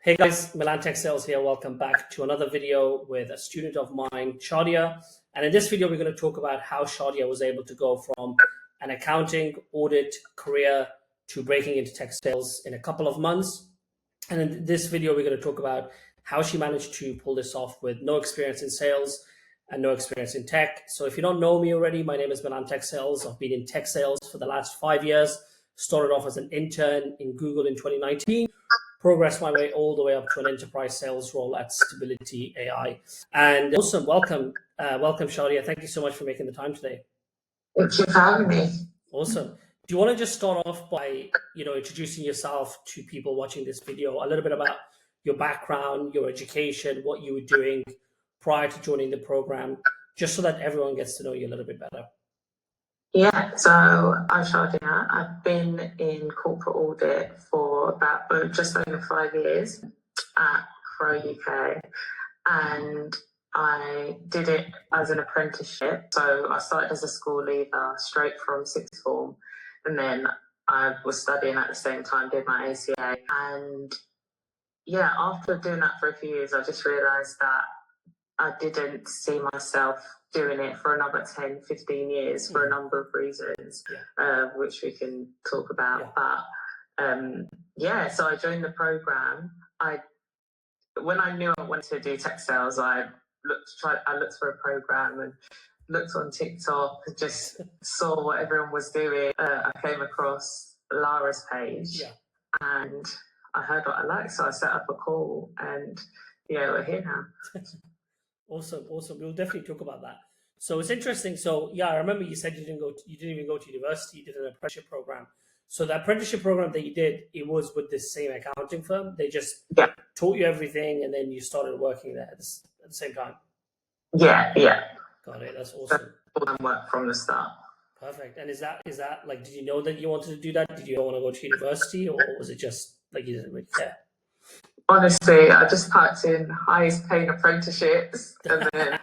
Hey guys, Milan Tech Sales here. Welcome back to another video with a student of mine, Shadia. And in this video, we're going to talk about how Shadia was able to go from an accounting audit career to breaking into tech sales in a couple of months. And in this video, we're going to talk about how she managed to pull this off with no experience in sales and no experience in tech. So if you don't know me already, my name is Milan Tech Sales. I've been in tech sales for the last 5 years. Started off as an intern in Google in 2019. Progressed my way all the way up to an enterprise sales role at Stability AI. And awesome, welcome, Shadia. Thank you so much for making the time today. Thank you for having me. Awesome. Do you want to just start off by, introducing yourself to people watching this video, a little bit about your background, your education, what you were doing prior to joining the program, just so that everyone gets to know you a little bit better? Yeah, so I'm Shadia. I've been in corporate audit for about just over 5 years at Pro UK, and I did it as an apprenticeship. So I started as a school leaver straight from sixth form, and then I was studying at the same time, did my ACA. And yeah, after doing that for a few years, I just realised that I didn't see myself doing it for another 10, 15 years for a number of reasons, which we can talk about. But so I joined the program. When I knew I wanted to do tech sales, I looked for a program and looked on TikTok, just saw what everyone was doing. I came across Lara's page and I heard what I liked, so I set up a call and we're here now. Awesome. We'll definitely talk about that. So it's interesting. So yeah, I remember you said you didn't even go to university. You did an apprenticeship program. So the apprenticeship program that you did, it was with this same accounting firm. They just taught you everything, and then you started working there at the same time. Yeah. Got it. That's awesome. Work from the start. Perfect. And is that like, did you know that you wanted to do that? Did you want to go to university, or was it just like you didn't really care? Honestly, I just typed in highest paying apprenticeships and then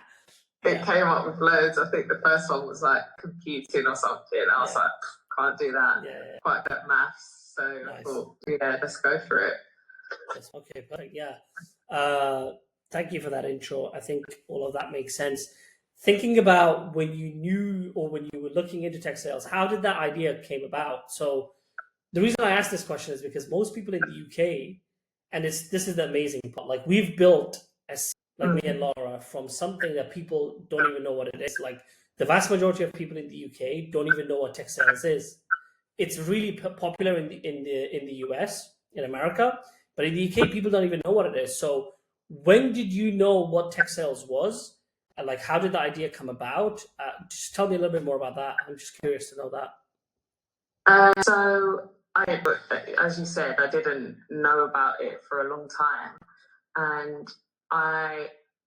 it came up with loads. I think the first one was like computing or something. I was like, can't do that. Quite good at maths. So I thought, let's go for it. Okay, perfect. Thank you for that intro. I think all of that makes sense. Thinking about when you knew or when you were looking into tech sales, how did that idea came about? So the reason I ask this question is because most people in the UK, and this is the amazing part, like we've built me and Laura, from something that people don't even know what it is. Like the vast majority of people in the UK don't even know what tech sales is. It's really popular in the US, in America, but in the UK, people don't even know what it is. So when did you know what tech sales was? And like, how did the idea come about? Just tell me a little bit more about that. I'm just curious to know that. So as you said, I didn't know about it for a long time. And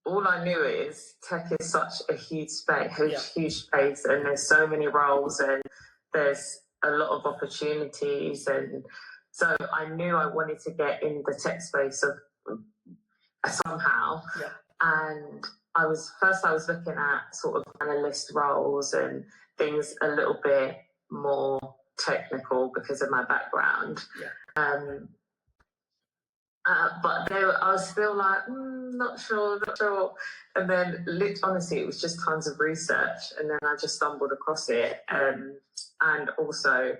all I knew is tech is such a huge space, and there's so many roles, and there's a lot of opportunities, and so I knew I wanted to get in the tech space somehow. And I was looking at sort of analyst roles and things a little bit more technical because of my background. But I was still like, not sure. And then, honestly, it was just tons of research. And then I just stumbled across it. And also,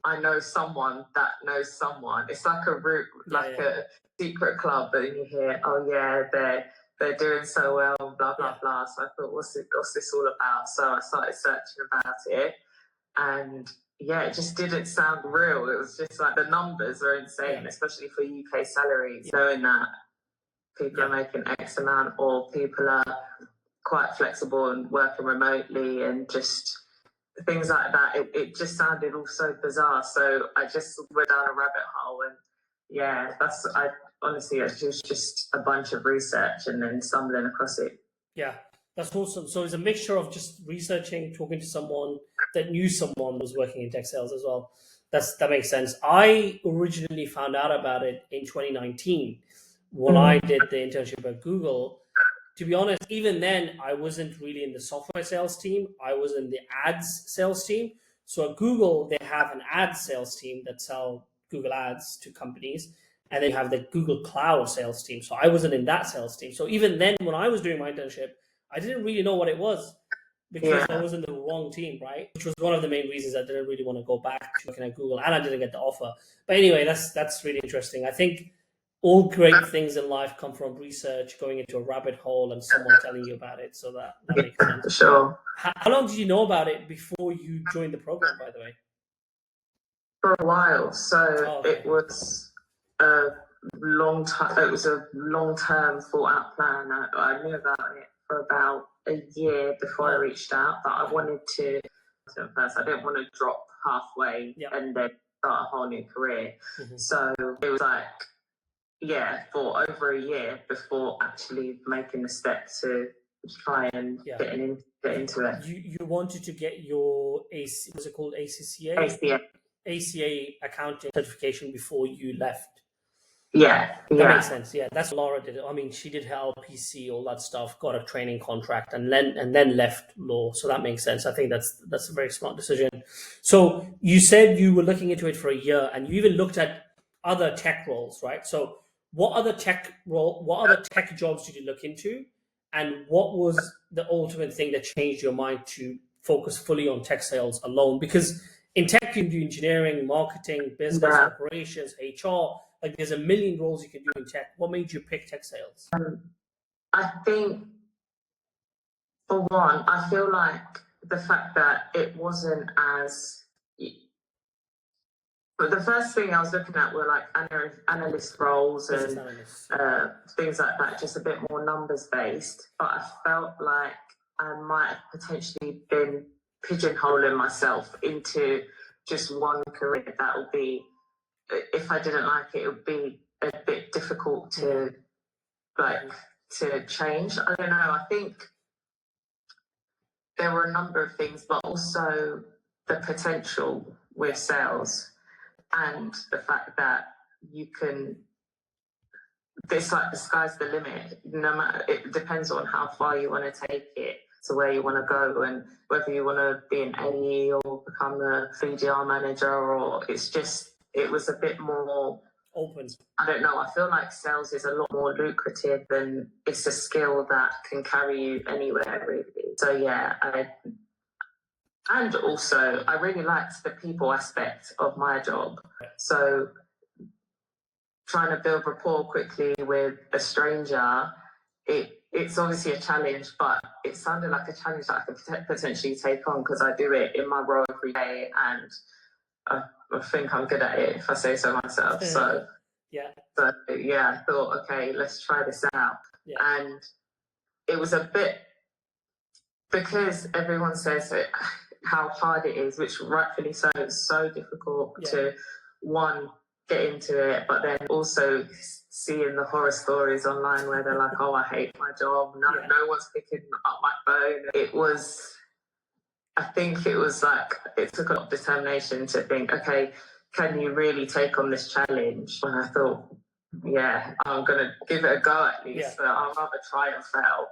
I know someone that knows someone. It's like a route, a secret club. But then you hear, oh yeah, they're doing so well, blah blah blah. So I thought, what's this all about? So I started searching about it, and it just didn't sound real. It was just like the numbers are insane, especially for UK salaries, knowing that people are making X amount or people are quite flexible and working remotely and just things like that. It just sounded all so bizarre. So I just went down a rabbit hole, and honestly, it was just a bunch of research and then stumbling across it. Yeah, that's awesome. So it's a mixture of just researching, talking to someone that knew someone was working in tech sales as well. That makes sense. I originally found out about it in 2019 when I did the internship at Google. To be honest, even then, I wasn't really in the software sales team. I was in the ads sales team. So at Google, they have an ads sales team that sell Google ads to companies. and then you have the Google Cloud sales team. So I wasn't in that sales team. So even then, when I was doing my internship, I didn't really know what it was because I was in the wrong team, right? Which was one of the main reasons I didn't really want to go back to looking at Google, and I didn't get the offer. But anyway, that's really interesting. I think all great things in life come from research, going into a rabbit hole, and someone telling you about it. So that makes sense. Sure. How long did you know about it before you joined the program, by the way? For a while. So it was a long time. It was a long-term thought-out plan. I knew about it for about a year before I reached out, but I wanted to first. I didn't want to drop halfway and then start a whole new career. So it was like, for over a year before actually making the step to try and get into it. You wanted to get your was it called ACCA? ACA accounting certification before you left. That makes sense. Yeah, that's what Laura did. I mean, she did her LPC, all that stuff, got a training contract, and then left law. So that makes sense. I think that's a very smart decision. So you said you were looking into it for a year, and you even looked at other tech roles, right? So what other tech jobs did you look into, and what was the ultimate thing that changed your mind to focus fully on tech sales alone? Because in tech, you can do engineering, marketing, business operations, HR. Like there's a million roles you can do in tech. What made you pick tech sales? I think, for one, I feel like the fact that it wasn't as. But the first thing I was looking at were like analyst roles and things like that, just a bit more numbers based. But I felt like I might have potentially been pigeonholing myself into just one career. That would be, if I didn't like it, it would be a bit difficult to to change. I don't know. I think there were a number of things, but also the potential with sales. And the fact that you can, it's like the sky's the limit. No matter, it depends on how far you want to take it to where you want to go, and whether you want to be an AE or become a BDR manager, or it was a bit more open. I don't know. I feel like sales is a lot more lucrative, and it's a skill that can carry you anywhere, really. So and also, I really liked the people aspect of my job. So trying to build rapport quickly with a stranger, it's obviously a challenge, but it sounded like a challenge that I could potentially take on, because I do it in my role every day, and I think I'm good at it, if I say so myself. So I thought, okay, let's try this out. And it was a bit, because everyone says how hard it is, which rightfully so, it's so difficult to, one, get into it, but then also seeing the horror stories online where they're like, oh, I hate my job, no one's picking up my phone. I think it was like, it took a lot of determination to think, okay, can you really take on this challenge? And I thought, I'm going to give it a go at least. But I'd rather try and fail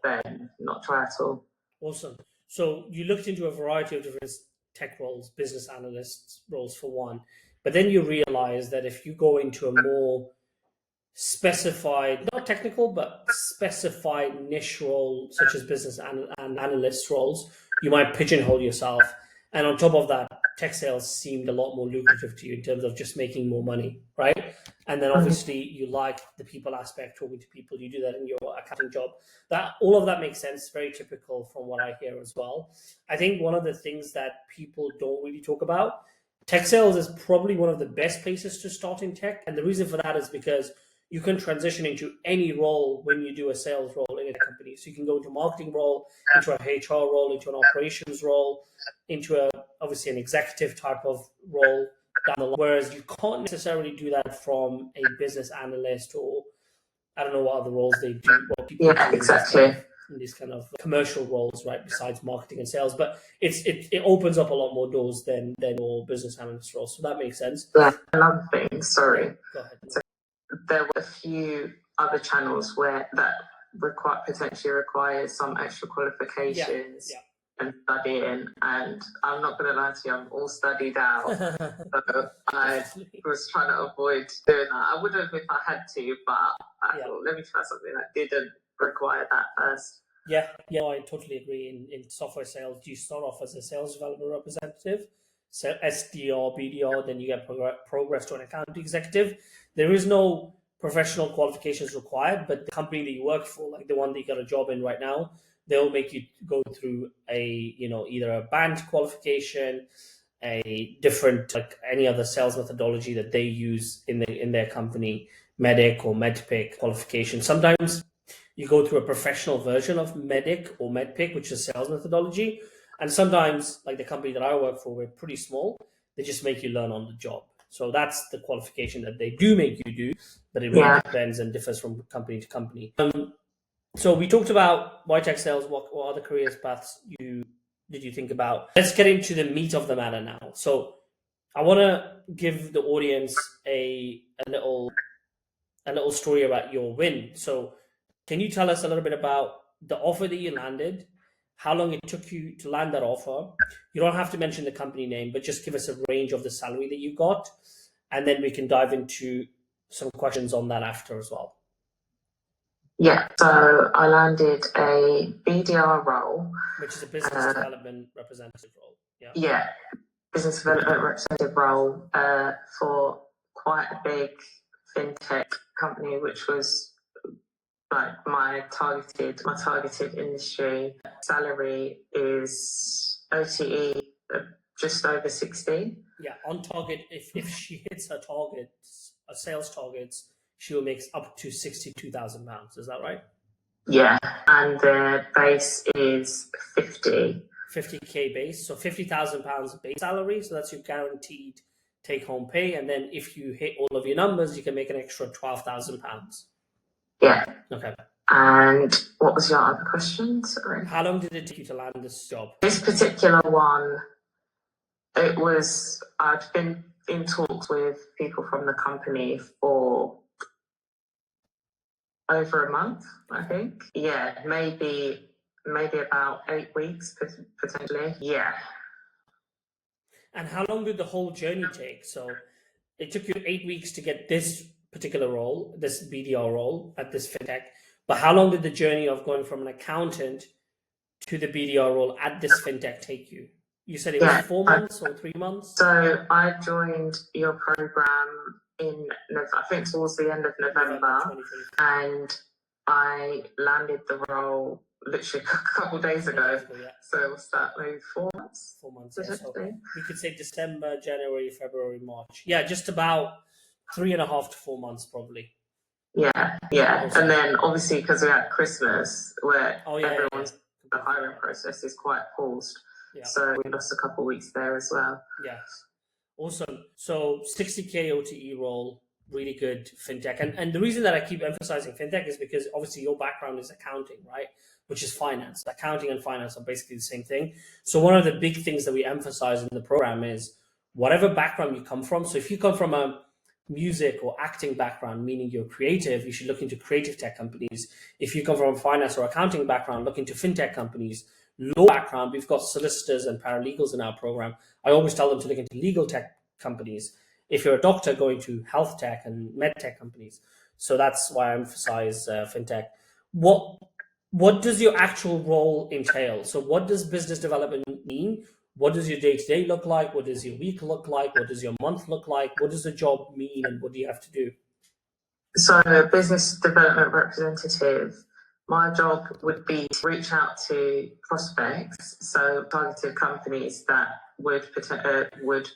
than not try at all. Awesome. So you looked into a variety of different tech roles, business analyst roles for one, but then you realize that if you go into a more specified, not technical, but specified niche role, such as business and analyst roles, you might pigeonhole yourself. And on top of that, tech sales seemed a lot more lucrative to you in terms of just making more money, right? And then obviously you like the people aspect, talking to people. You do that in your accounting job. That all of that makes sense. Very typical from what I hear as well. I think one of the things that people don't really talk about, tech sales is probably one of the best places to start in tech. And the reason for that is because you can transition into any role when you do a sales role in a company. So you can go into a marketing role, into a HR role, into an operations role, into obviously an executive type of role down the line. Whereas you can't necessarily do that from a business analyst, or I don't know what other roles they do. What people do exactly. In these kind of commercial roles, right? Besides marketing and sales, but it opens up a lot more doors than more business analyst roles. So that makes sense. Another thing, sorry. Go ahead. There were a few other channels where that potentially requires some extra qualifications and studying, and I'm not going to lie to you, I'm all studied out. So I was trying to avoid doing that. I would have if I had to, but I thought, let me try something that didn't require that first. Yeah, I totally agree. In software sales, you start off as a sales development representative, so SDR, BDR, then you get progress to an account executive. There is no professional qualifications required, but the company that you work for, like the one that you got a job in right now, they'll make you go through a, either a band qualification, a different, like any other sales methodology that they use in their company, medic or medpic qualification. Sometimes you go through a professional version of medic or medpic, which is sales methodology. And sometimes, like the company that I work for, we're pretty small. They just make you learn on the job. So that's the qualification that they do make you do, but it really depends and differs from company to company. So we talked about YTech sales. What other careers paths did you think about? Let's get into the meat of the matter now. So I want to give the audience a little story about your win. So can you tell us a little bit about the offer that you landed, how long it took you to land that offer? You don't have to mention the company name, but just give us a range of the salary that you got, and then we can dive into some questions on that after as well. Yeah, so I landed a BDR role, which is a business development representative role. Yeah, business development representative role for quite a big fintech company, which was like my targeted industry. Salary is OTE just over 60. Yeah, on target. If she hits her targets, her sales targets, she will make up to £62,000. Is that right? Yeah, and the base is 50k base, so £50,000 base salary. So that's your guaranteed take-home pay, and then if you hit all of your numbers, you can make an extra £12,000. Yeah. Okay. And what was your other question? Sorry. How long did it take you to land this job? This particular one, I'd been in talks with people from the company for over a month, I think. Yeah, maybe about 8 weeks potentially. Yeah. And how long did the whole journey take? So it took you 8 weeks to get this particular role, this BDR role at this fintech. But how long did the journey of going from an accountant to the BDR role at this fintech take you? You said it was 4 months or 3 months? So I joined your program in, I think towards the end of November, and I landed the role literally a couple of days ago. So what's that, maybe 4 months? 4 months, yeah. So we could say December, January, February, March. Yeah, just about 3.5 to 4 months probably. Yeah. Awesome. And then obviously because we had Christmas, where the hiring process is quite paused. Yeah. So we lost a couple of weeks there as well. Yeah. Awesome. So 60k OTE role, really good fintech. And the reason that I keep emphasizing fintech is because obviously your background is accounting, right? Which is finance. Accounting and finance are basically the same thing. So one of the big things that we emphasize in the program is whatever background you come from. So if you come from a music or acting background, meaning you're creative, you should look into creative tech companies. If you come from a finance or accounting background, look into fintech companies. Law background, we've got solicitors and paralegals in our program. I always tell them to look into legal tech companies. If you're a doctor, go into health tech and med tech companies. So that's why I emphasize fintech. What does your actual role entail? So what does business development mean? What does your day-to-day look like? What does your week look like? What does your month look like? What does the job mean, and what do you have to do? So business development representative, my job would be to reach out to prospects, so targeted companies that would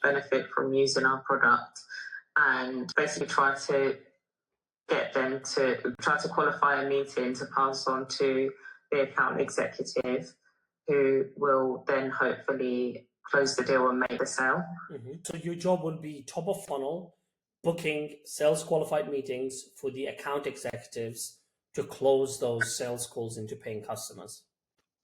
benefit from using our product, and basically try to get them to qualify a meeting to pass on to the account executive, who will then hopefully close the deal and make the sale. Mm-hmm. So your job would be top of funnel, booking sales qualified meetings for the account executives to close those sales calls into paying customers.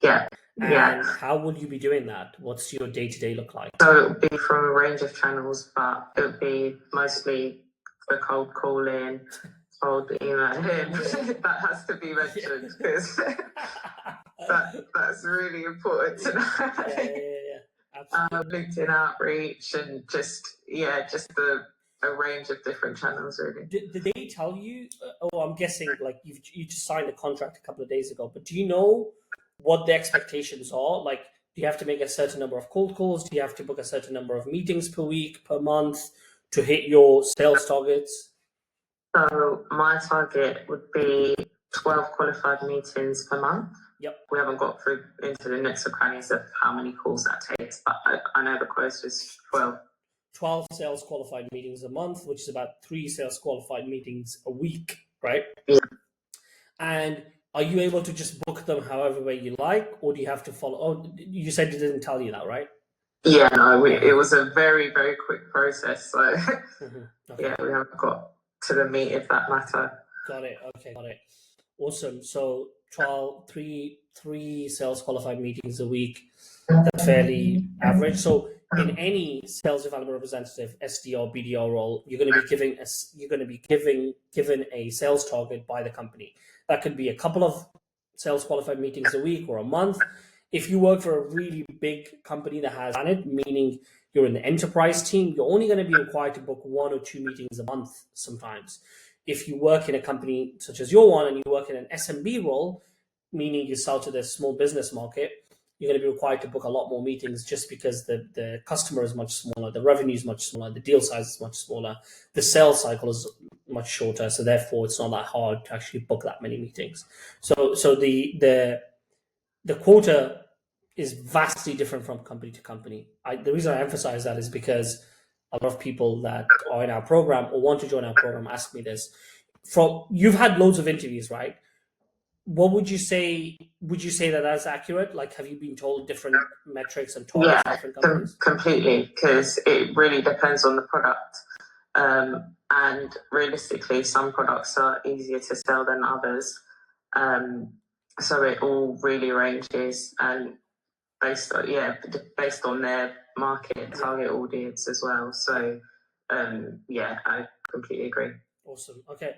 Yeah. And how would you be doing that? What's your day-to-day look like? So it would be from a range of channels, but it would be mostly the cold calling, cold emailing. That has to be mentioned because that's really important to know. Yeah. Absolutely. LinkedIn outreach and just a range of different channels, really. Did they tell you? I'm guessing like you just signed a contract a couple of days ago, but do you know what the expectations are? Like, do you have to make a certain number of cold calls? Do you have to book a certain number of meetings per week, per month to hit your sales targets? So my target would be 12 qualified meetings per month. Yep. We haven't got through into the nooks and crannies of how many calls that takes, but I know the quote is 12. 12 sales qualified meetings a month, which is about 3 sales qualified meetings a week, right? Yeah. And are you able to just book them however way you like, or do you have to follow? Oh, you said it didn't tell you that, right? Yeah, no, it was a very, very quick process. So, Okay. yeah, we haven't got to the meat of that matter. Got it. Okay, got it. Awesome. So 3 sales qualified meetings a week. That's fairly average. So in any sales development representative, SDR, BDR role, you're going to be given a sales target by the company. That could be a couple of sales qualified meetings a week or a month. If you work for a really big company that has it, meaning you're in the enterprise team, you're only going to be required to book 1 or 2 meetings a month sometimes. If you work in a company such as your one and you work in an SMB role, meaning you sell to the small business market, you're going to be required to book a lot more meetings just because the customer is much smaller, the revenue is much smaller, the deal size is much smaller, the sales cycle is much shorter, so therefore it's not that hard to actually book that many meetings. So the quota is vastly different from company to company. The reason I emphasize that is because a lot of people that are in our program or want to join our program ask me this. You've had loads of interviews, right? What would you say? Would you say that that's accurate? Like, have you been told different metrics and targets for different companies? Completely, because it really depends on the product. And realistically, some products are easier to sell than others. So it all really ranges and based on their market target audience as well. So I completely agree. Awesome. Okay,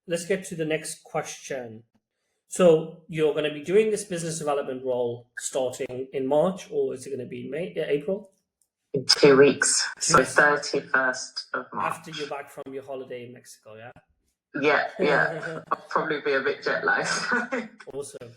let's get to the next question. So you're going to be doing this business development role starting in March, or is it going to be April? In 2 weeks, so 31st of March. After you're back from your holiday in Mexico, yeah? Yeah. I'll probably be a bit jet lagged. Awesome.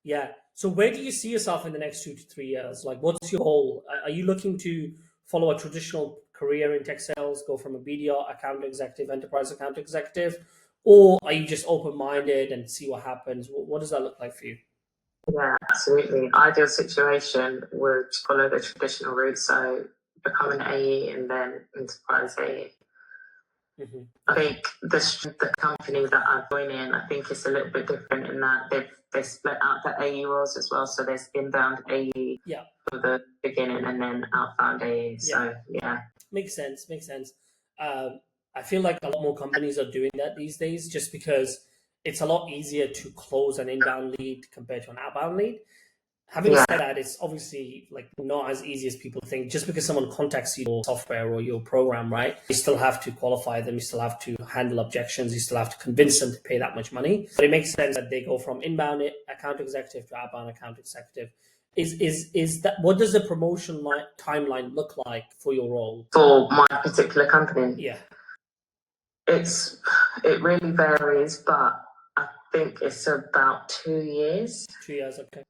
Yeah. So where do you see yourself in the next 2 to 3 years? Like, what's your goal? Are you looking to follow a traditional career in tech sales, go from a BDR account executive, enterprise account executive, or are you just open-minded and see what happens? What does that look like for you? Yeah, absolutely. Ideal situation would follow the traditional route, so become an AE and then enterprise AE. Mm-hmm. I think the company that I'm joining, I think it's a little bit different in that they split out the AE roles as well. So there's inbound AE for the beginning and then outbound AE. So yeah, makes sense. I feel like a lot more companies are doing that these days, just because it's a lot easier to close an inbound lead compared to an outbound lead. Having said that, it's obviously like not as easy as people think. Just because someone contacts you or software or your program, right? You still have to qualify them. You still have to handle objections. You still have to convince them to pay that much money. But it makes sense that they go from inbound account executive to outbound account executive. Is that, what does the promotion timeline look like for your role? For my particular company? Yeah. It really varies, but I think it's about 2 years. 2 years, okay.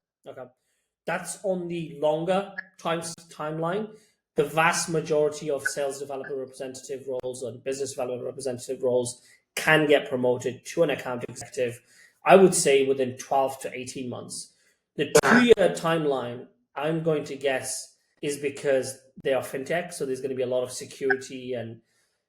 That's on the longer timeline. The vast majority of sales development representative roles and business development representative roles can get promoted to an account executive, I would say within 12 to 18 months. The 2-year timeline, I'm going to guess, is because they are fintech, so there's going to be a lot of security and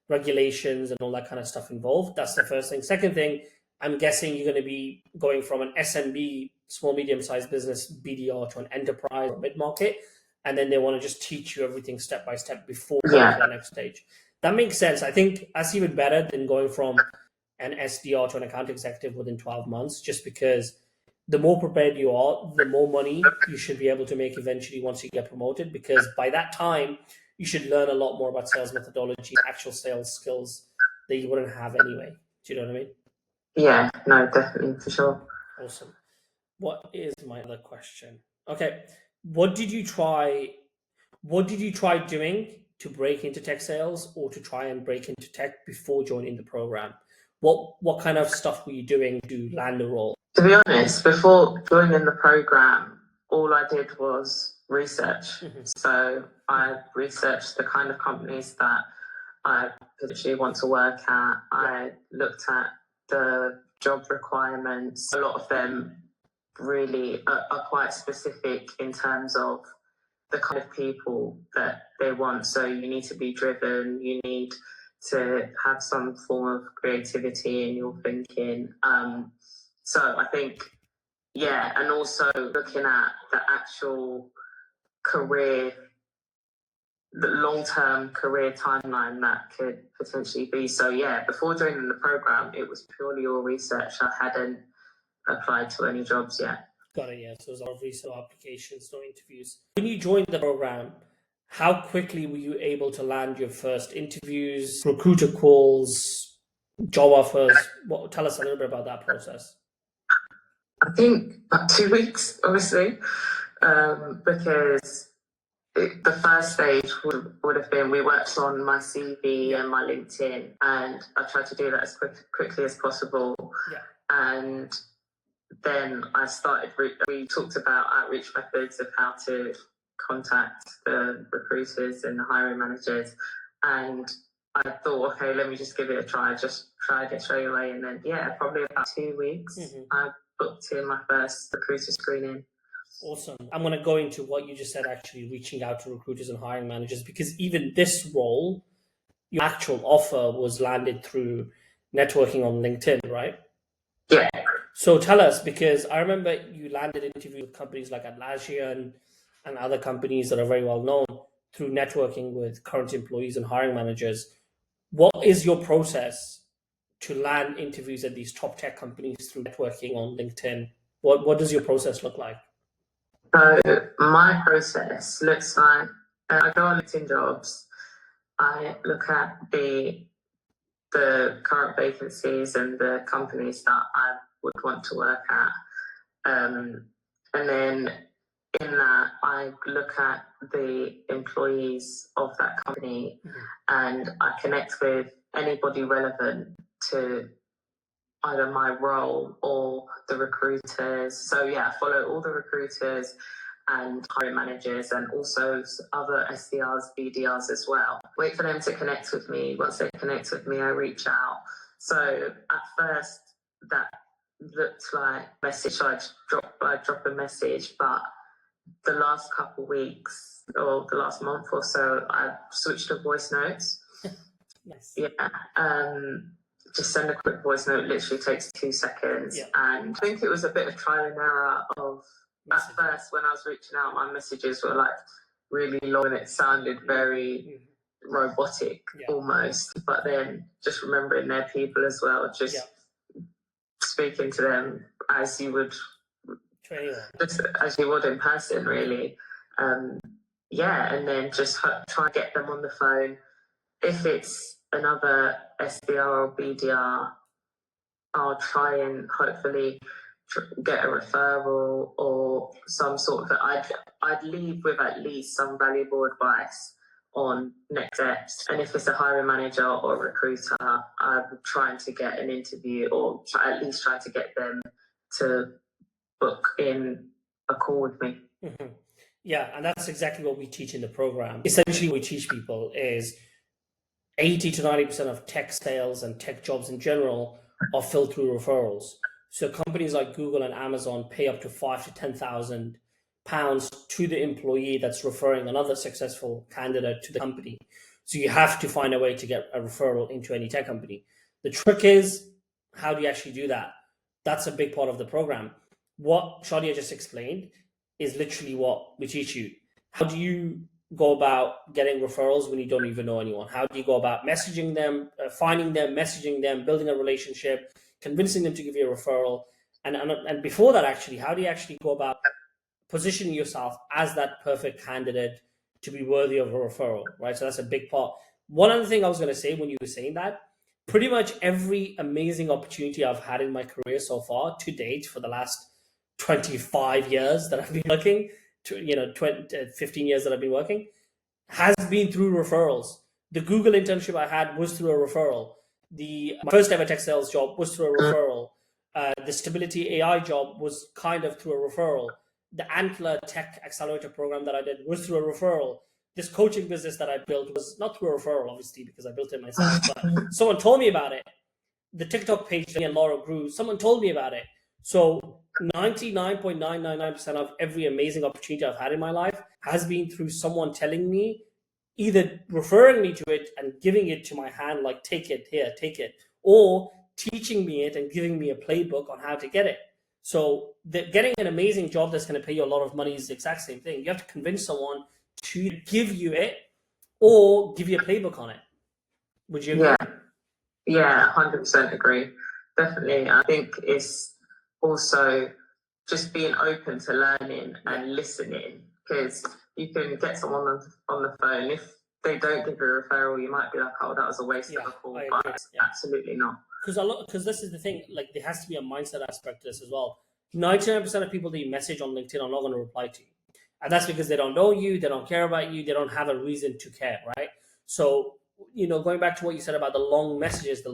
regulations and all that kind of stuff involved. That's the first thing. Second thing, I'm guessing you're going to be going from an SMB, small, medium-sized business BDR to an enterprise or mid-market, and then they want to just teach you everything step by step before going to the next stage. That makes sense. I think that's even better than going from an SDR to an account executive within 12 months, just because the more prepared you are, the more money you should be able to make eventually once you get promoted, because by that time, you should learn a lot more about sales methodology, actual sales skills that you wouldn't have anyway. Do you know what I mean? Yeah, no, definitely, for sure. Awesome. What is my other question? Okay, what did you try? What did you try doing to break into tech sales, or to try and break into tech before joining the program? What kind of stuff were you doing to land a role? To be honest, before joining the program, all I did was research. So I researched the kind of companies that I potentially want to work at. I looked at the job requirements. A lot of them really are quite specific in terms of the kind of people that they want. So you need to be driven, you need to have some form of creativity in your thinking. So I think, and also looking at the actual career, the long-term career timeline that could potentially be. So before joining the program, it was purely all research. I hadn't applied to any jobs yet. Got it. Yeah. So it was all research, applications, no interviews. When you joined the program, how quickly were you able to land your first interviews, recruiter calls, job offers? Tell us a little bit about that process. I think about 2 weeks, obviously, because the first stage would have been, we worked on my CV and my LinkedIn, and I tried to do that as quickly as possible. And then I started, we talked about outreach methods of how to contact the recruiters and the hiring managers. And I thought, okay, let me just give it a try. Just tried it straight away. And then, probably about 2 weeks, I booked in my first recruiter screening. Awesome. I'm going to go into what you just said, actually reaching out to recruiters and hiring managers, because even this role, your actual offer was landed through networking on LinkedIn, right? Yeah. So tell us, because I remember you landed interviews with companies like Atlassian and other companies that are very well known through networking with current employees and hiring managers. What is your process to land interviews at these top tech companies through networking on LinkedIn? What does your process look like? So my process looks like, I go on LinkedIn Jobs, I look at the current vacancies and the companies that I would want to work at. And then in that, I look at the employees of that company, and I connect with anybody relevant to either my role or the recruiters. So I follow all the recruiters and hiring managers, and also other SDRs, BDRs as well. Wait for them to connect with me. Once they connect with me, I reach out. So at first, that looked like a message. I'd drop a message, but the last couple of weeks or the last month or so, I've switched to voice notes. Nice. Just send a quick voice note, literally takes 2 seconds. And I think it was a bit of trial and error of, at first, when I was reaching out, my messages were like really long and it sounded very robotic almost. But then just remembering their people as well, just speaking to them as you would, just as you would in person, really. And then just try and get them on the phone. If it's another SDR or BDR, I'll try and hopefully get a referral or some sort of, I'd leave with at least some valuable advice on next steps. And if it's a hiring manager or recruiter, I'm trying to get an interview, or at least try to get them to book in a call with me. Yeah, and that's exactly what we teach in the program. Essentially, what we teach people is 80 to 90% of tech sales and tech jobs in general are filled through referrals. So companies like Google and Amazon pay up to £5,000 to £10,000 to the employee that's referring another successful candidate to the company. So you have to find a way to get a referral into any tech company. The trick is, how do you actually do that? That's a big part of the program. What Shadia just explained is literally what we teach you. How do you go about getting referrals when you don't even know anyone? How do you go about messaging them, finding them, messaging them, building a relationship, convincing them to give you a referral? And before that, actually, how do you actually go about positioning yourself as that perfect candidate to be worthy of a referral, right? So that's a big part. One other thing I was going to say when you were saying that, pretty much every amazing opportunity I've had in my career so far to date for the last 25 years that I've been working, 15 years that I've been working, has been through referrals. The Google internship I had was through a referral. My first ever tech sales job was through a referral. The Stability AI job was kind of through a referral. The Antler Tech Accelerator program that I did was through a referral. This coaching business that I built was not through a referral, obviously, because I built it myself, but someone told me about it. The TikTok page that me and Laura grew, someone told me about it. So 99.999% of every amazing opportunity I've had in my life has been through someone telling me, either referring me to it and giving it to my hand, like, take it, here, take it, or teaching me it and giving me a playbook on how to get it. So getting an amazing job that's going to pay you a lot of money is the exact same thing. You have to convince someone to give you it or give you a playbook on it. Would you agree? Yeah, 100% agree. Definitely. I think it's also just being open to learning and listening, because you can get someone on the phone. If they don't give you a referral, you might be like, oh, that was a waste of a call, but absolutely not. Because this is the thing, like, there has to be a mindset aspect to this as well. 99% of people that you message on LinkedIn are not going to reply to you. And that's because they don't know you, they don't care about you, they don't have a reason to care, right? So, going back to what you said about the long messages,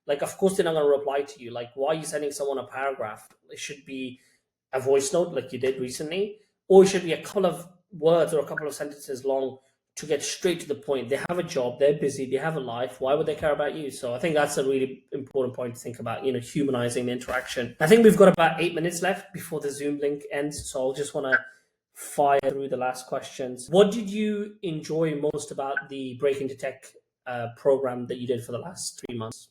like, of course they're not going to reply to you. Like, why are you sending someone a paragraph? It should be a voice note like you did recently, or it should be a couple of words or a couple of sentences long to get straight to the point. They have a job, they're busy, they have a life. Why would they care about you? So I think that's a really important point to think about, humanizing the interaction. I think we've got about 8 minutes left before the Zoom link ends. So I'll just want to fire through the last questions. What did you enjoy most about the Break into Tech program that you did for the last 3 months?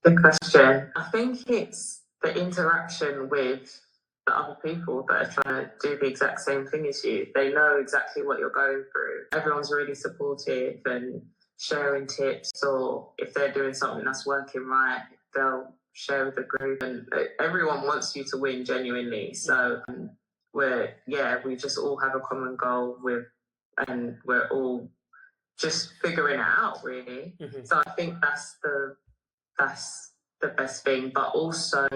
Good question. I think it's the interaction with the other people that are trying to do the exact same thing as you. They know exactly what you're going through. Everyone's really supportive and sharing tips, or if they're doing something that's working right, they'll share with the group, and everyone wants you to win genuinely. So we just all have a common goal and we're all just figuring it out, really. So I think that's the best thing, but also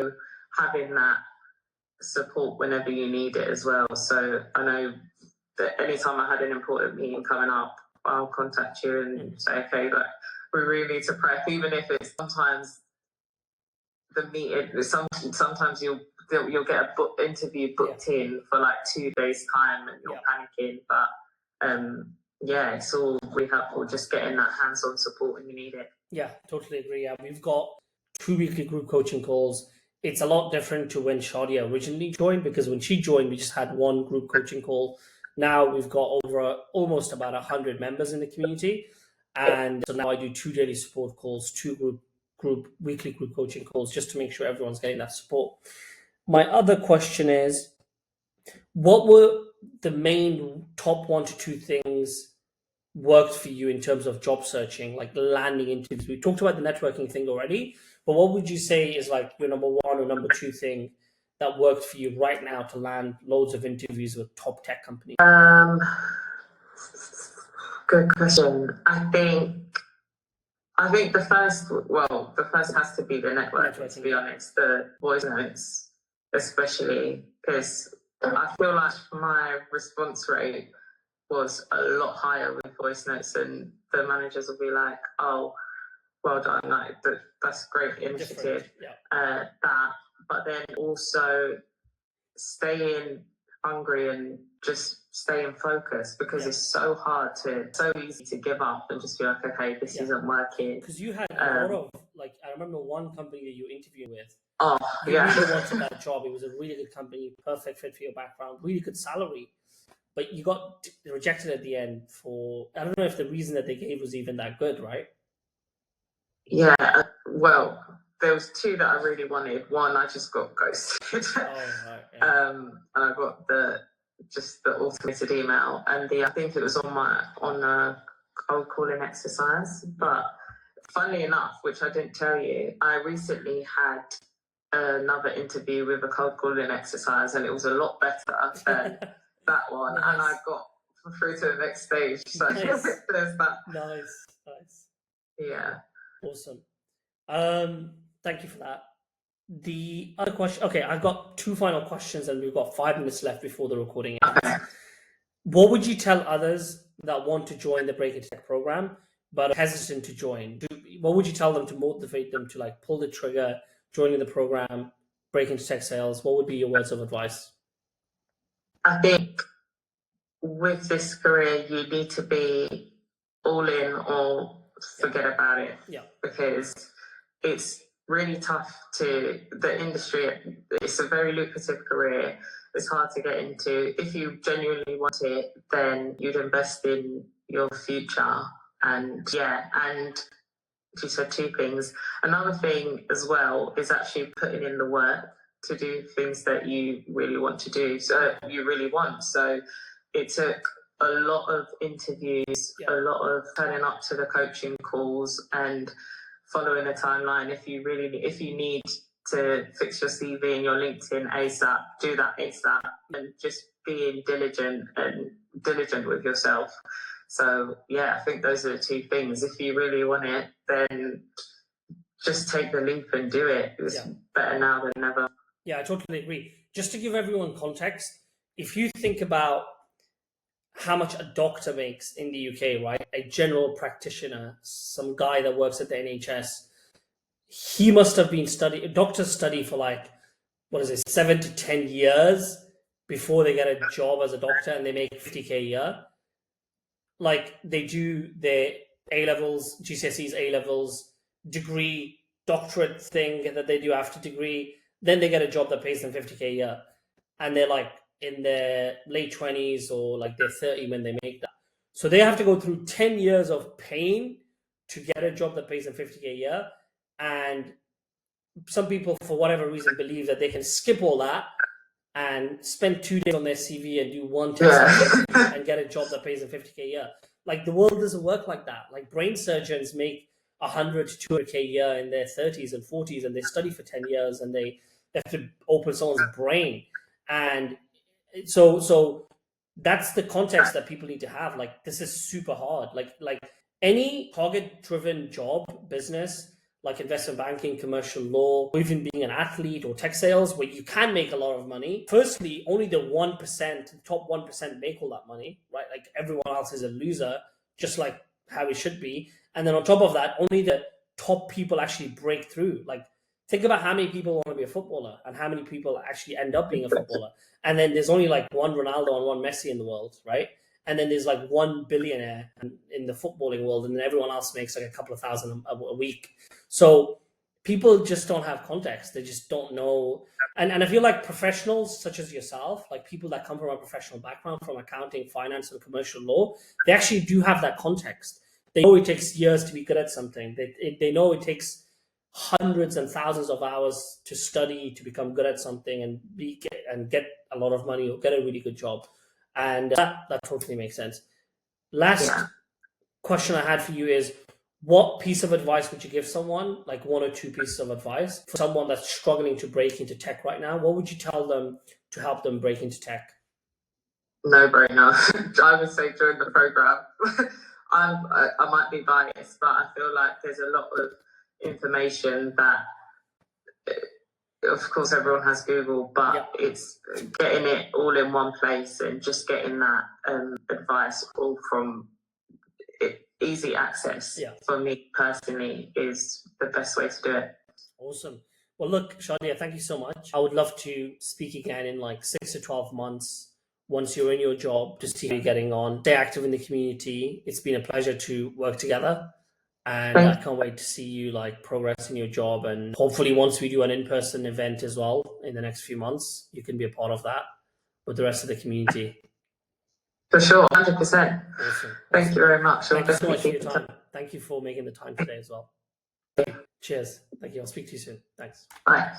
having that support whenever you need it as well. So I know that anytime I had an important meeting coming up, I'll contact you and say, okay, but we really need to prep, even if it's sometimes the meeting, sometimes you'll get a interview booked in for like 2 days time and you're panicking, but it's all really helpful just getting that hands-on support when you need it. Yeah, totally agree. Yeah, we've got 2 weekly group coaching calls. It's a lot different to when Shadia originally joined, because when she joined, we just had 1 group coaching call. Now we've got over almost about 100 members in the community. And so now I do 2 daily support calls, 2 weekly group coaching calls, just to make sure everyone's getting that support. My other question is, what were the main top 1 to 2 things worked for you in terms of job searching, like landing interviews? We talked about the networking thing already, but what would you say is like your number 1 or number 2 thing that worked for you right now to land loads of interviews with top tech companies? Good question. I think the first has to be the networking, to be honest. The voice notes, especially, because I feel like my response rate was a lot higher with voice notes, and the managers will be like, oh, well done, like that's great initiative. But then also staying hungry and just staying focused, because it's so easy to give up and just be like, okay, this isn't working. Because you had a lot of, like, I remember one company that you interviewed with. You Yeah. really wanted that job. It was a really good company, perfect fit for your background, really good salary. But you got rejected at the end for, I don't know if the reason that they gave was even that good, right? Yeah, well, there was 2 that I really wanted. One, I just got ghosted. And I got the automated email, and I think it was on a cold calling exercise. But funnily enough, which I didn't tell you, I recently had another interview with a cold calling exercise, and it was a lot better than that one. And I got through to the next stage. So there's that. Nice. Yeah. Awesome. Thank you for that. The other question, okay, I've got two final questions and we've got 5 minutes left before the recording ends. Okay. What would you tell others that want to join the Break Into Tech program but are hesitant to join? What would you tell them to motivate them to like pull the trigger, joining the program, break into tech sales? What would be your words of advice? I think with this career, you need to be all in or forget about it. Yeah. Because it's really tough to the industry. It's a very lucrative career. It's hard to get into. If you genuinely want it, then you'd invest in your future. And yeah, and she said two things. Another thing as well is actually putting in the work to do things that you really want to do. So you really want. So it took a lot of interviews, a lot of turning up to the coaching calls and following a timeline. If you need to fix your CV and your LinkedIn ASAP, do that ASAP, and just being diligent with yourself. So yeah, I think those are the two things. If you really want it, then just take the leap and do it. It's better now than never. Yeah, I totally agree. Just to give everyone context, if you think about how much a doctor makes in the UK, right? A general practitioner, some guy that works at the NHS, he must have been doctors study for like, 7 to 10 years before they get a job as a doctor and they make 50K a year. Like they do their A-levels, GCSEs, A-levels, degree, doctorate thing that they do after degree. Then they get a job that pays them 50K a year. And they're like in their late 20s or like they're 30 when they make that. So they have to go through 10 years of pain to get a job that pays them 50K a year. And some people, for whatever reason, believe that they can skip all that and spend 2 days on their CV and do one test and get a job that pays them 50K a year. Like the world doesn't work like that. Like brain surgeons make 100 to 200K a year in their 30s and 40s, and they study for 10 years and they have to open someone's brain. And so that's the context that people need to have. Like this is super hard. Like any target-driven job, business, like investment banking, commercial law, or even being an athlete or tech sales, where you can make a lot of money. Firstly, only the 1%, top 1% make all that money, right? Like everyone else is a loser, just like how it should be. And then on top of that, only the top people actually break through. Like think about how many people want to be a footballer and how many people actually end up being a footballer. And then there's only like one Ronaldo and one Messi in the world, right? And then there's like one billionaire in the footballing world, and then everyone else makes like a couple of thousand a week. So people just don't have context. They just don't know. And I feel like professionals such as yourself, like people that come from a professional background, from accounting, finance, and commercial law, they actually do have that context. They know it takes years to be good at something. They know it takes hundreds and thousands of hours to study to become good at something and get a lot of money or get a really good job. And that totally makes sense. Last question I had for you is, what piece of advice would you give someone, like one or two pieces of advice for someone that's struggling to break into tech right now? What would you tell them to help them break into tech? No brainer. I would say join the program. I might be biased, but I feel like there's a lot of information that, of course, everyone has Google, but it's getting it all in one place and just getting that advice all from easy access. For me personally, is the best way to do it. Awesome. Well, look, Shadia, thank you so much. I would love to speak again in like 6 to 12 months once you're in your job to see how you're getting on. Stay active in the community. It's been a pleasure to work together. And I can't wait to see you like progress in your job. And hopefully once we do an in-person event as well in the next few months, you can be a part of that with the rest of the community. For sure, 100%. Awesome. Thank you very much. Thank you so much for your time. Thank you for making the time today as well. Cheers. Thank you. I'll speak to you soon. Thanks. Bye.